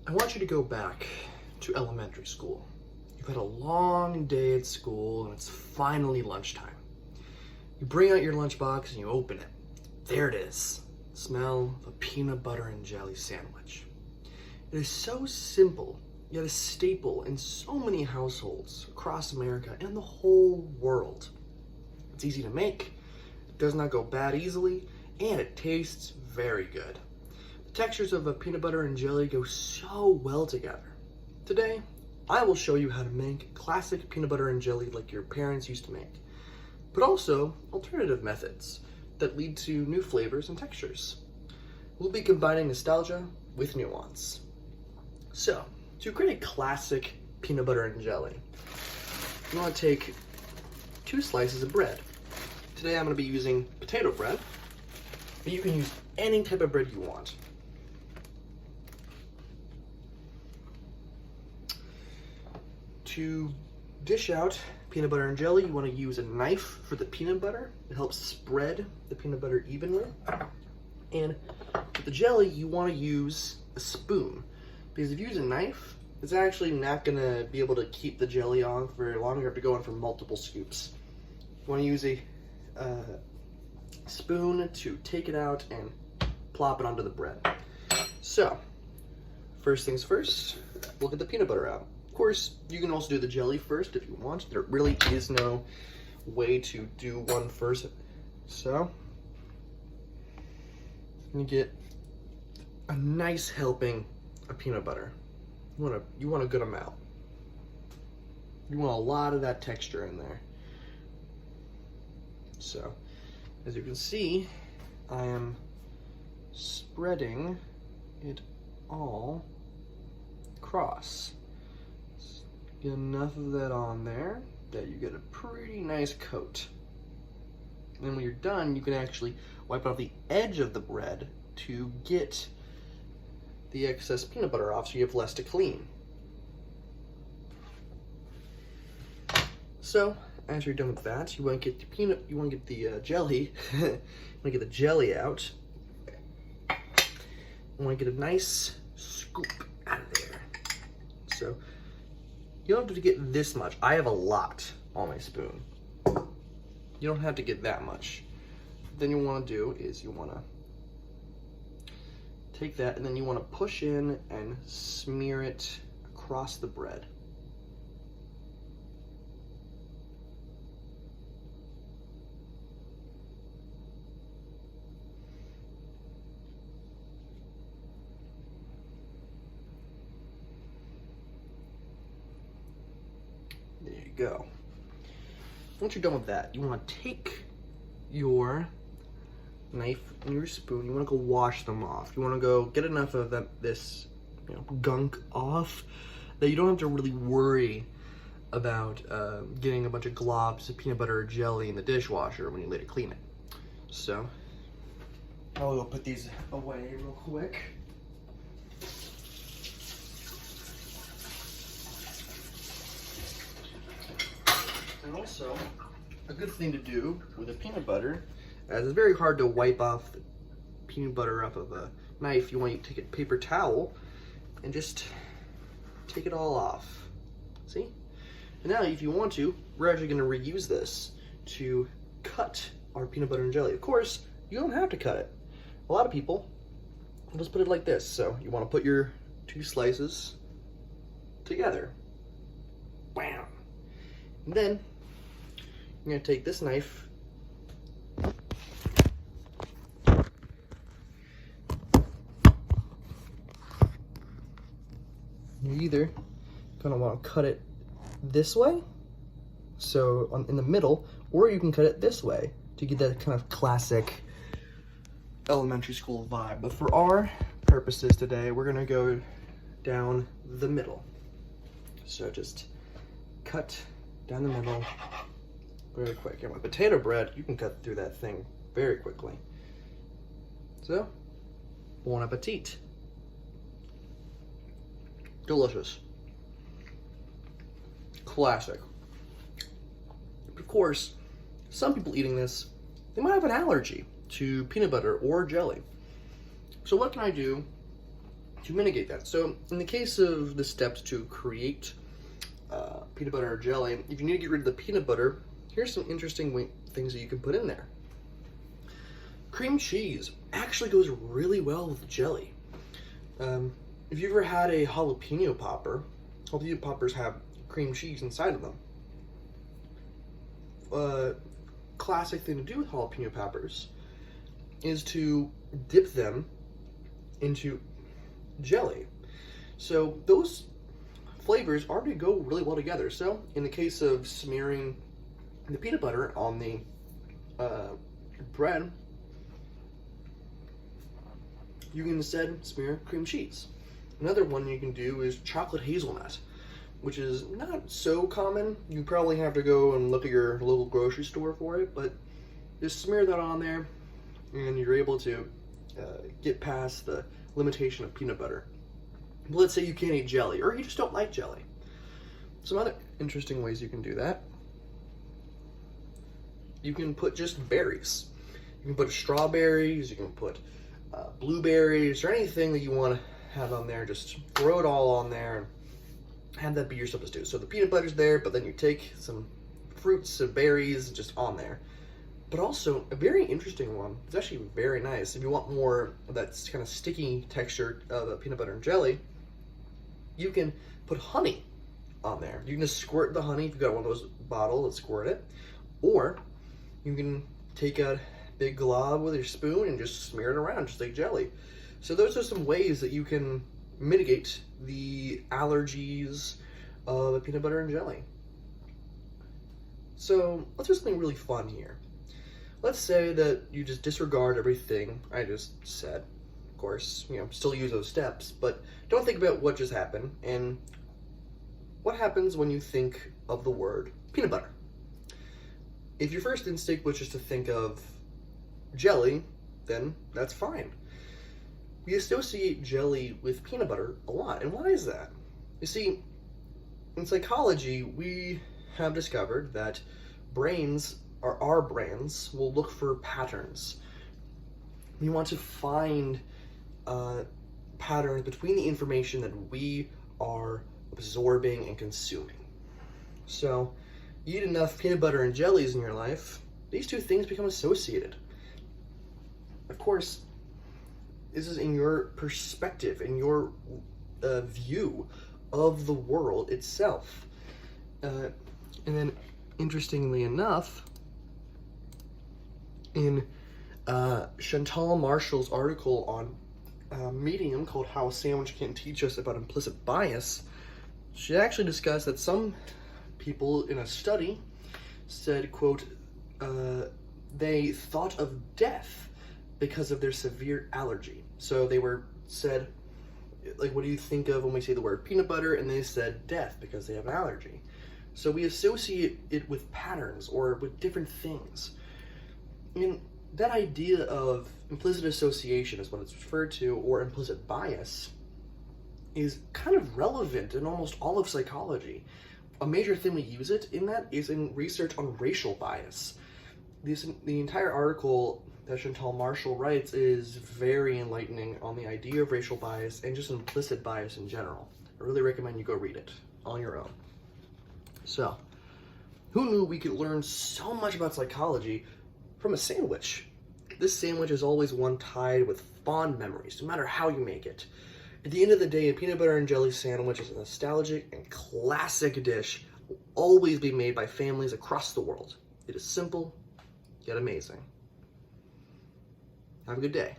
I want you to go back to elementary school. You've had a long day at school and it's finally lunchtime. You bring out your lunchbox and you open it. There it is. Smell of a peanut butter and jelly sandwich. It is so simple, yet a staple in so many households across America and the whole world. It's easy to make, it does not go bad easily, and it tastes very good. The textures of a peanut butter and jelly go so well together. Today, I will show you how to make classic peanut butter and jelly like your parents used to make, but also alternative methods that lead to new flavors and textures. We'll be combining nostalgia with nuance. So, to create a classic peanut butter and jelly, you want to take 2 slices of bread. Today I'm going to be using potato bread, but you can use any type of bread you want. To dish out peanut butter and jelly, you want to use a knife for the peanut butter. It helps spread the peanut butter evenly. And with the jelly, you want to use a spoon, because if you use a knife, it's actually not going to be able to keep the jelly on for very long. You have to go in for multiple scoops. You want to use a spoon to take it out and plop it onto the bread. So, first things first, we'll get the peanut butter out. Of course, you can also do the jelly first if you want. There really is no way to do one first. So, you get a nice helping of peanut butter. You want a good amount. You want a lot of that texture in there. So, as you can see, I am spreading it all across. Get enough of that on there that you get a pretty nice coat. And when you're done, you can actually wipe off the edge of the bread to get the excess peanut butter off so you have less to clean. So, as you're done with that, you want to get the jelly, you want to get the jelly out. You want to get a nice scoop out of there. So, you don't have to get this much. I have a lot on my spoon. You don't have to get that much. Then you want to do is you want to take that and then you want to push in and smear it across the bread. There you go. Once you're done with that, you want to take your knife and your spoon, you want to go wash them off. You want to go get enough of this gunk off that you don't have to really worry about getting a bunch of globs of peanut butter or jelly in the dishwasher when you later clean it. So, I'll go put these away real quick. And also, a good thing to do with a peanut butter, as it's very hard to wipe off the peanut butter off of a knife, you want to take a paper towel and just take it all off. See? And now, if you want to, we're actually going to reuse this to cut our peanut butter and jelly. Of course, you don't have to cut it. A lot of people just put it like this. So, you want to put your 2 slices together. Bam! And then, you're going to take this knife you're either going to want to cut it this way, so in the middle, or you can cut it this way to get that kind of classic elementary school vibe. But for our purposes today, we're going to go down the middle. So just cut down the middle very quick. And with potato bread, you can cut through that thing very quickly. So, bon appetit. Delicious. Classic. But of course, some people eating this, they might have an allergy to peanut butter or jelly. So what can I do to mitigate that. So in the case of the steps to create peanut butter or jelly, if you need to get rid of the peanut butter, here's some interesting things that you can put in there. Cream cheese actually goes really well with jelly. If you've ever had a jalapeno popper, jalapeno poppers have cream cheese inside of them. Classic thing to do with jalapeno poppers is to dip them into jelly. So those flavors already go really well together. So in the case of smearing the peanut butter on the bread, you can instead smear cream cheese. Another one you can do is chocolate hazelnut, which is not so common. You probably have to go and look at your local grocery store for it, but just smear that on there and you're able to get past the limitation of peanut butter. But let's say you can't eat jelly, or you just don't like jelly. Some other interesting ways you can do that. You can put just berries. You can put strawberries, you can put blueberries, or anything that you want to have on there. Just throw it all on there and have that be your substitute. So the peanut butter's there, but then you take some fruits and berries just on there. But also, a very interesting one, it's actually very nice. If you want more of that kind of sticky texture of the peanut butter and jelly, you can put honey on there. You can just squirt the honey if you've got one of those bottles and squirt it. Or you can take a big glob with your spoon and just smear it around just like jelly. So those are some ways that you can mitigate the allergies of peanut butter and jelly. So let's do something really fun here. Let's say that you just disregard everything I just said. Of course, still use those steps, but don't think about what just happened and what happens when you think of the word peanut butter. If your first instinct was just to think of jelly, then that's fine. We associate jelly with peanut butter a lot, and why is that? You see, in psychology, we have discovered that our brains will look for patterns. We want to find patterns between the information that we are absorbing and consuming. So, you eat enough peanut butter and jellies in your life, these two things become associated. Of course, this is in your perspective, in your view of the world itself. And then, interestingly enough, in Chantal Marshall's article on Medium called How a Sandwich Can Teach Us About Implicit Bias, she actually discussed that some people in a study said, quote, they thought of death because of their severe allergy. So they were said, like, what do you think of when we say the word peanut butter? And they said death because they have an allergy. So we associate it with patterns or with different things. And that idea of implicit association is what it's referred to, or implicit bias, is kind of relevant in almost all of psychology. A major thing we use it in that is in research on racial bias. The entire article that Chantal Marshall writes is very enlightening on the idea of racial bias and just implicit bias in general. I really recommend you go read it on your own. So, who knew we could learn so much about psychology from a sandwich? This sandwich is always one tied with fond memories, no matter how you make it. At the end of the day, a peanut butter and jelly sandwich is a nostalgic and classic dish that will always be made by families across the world. It is simple, yet amazing. Have a good day.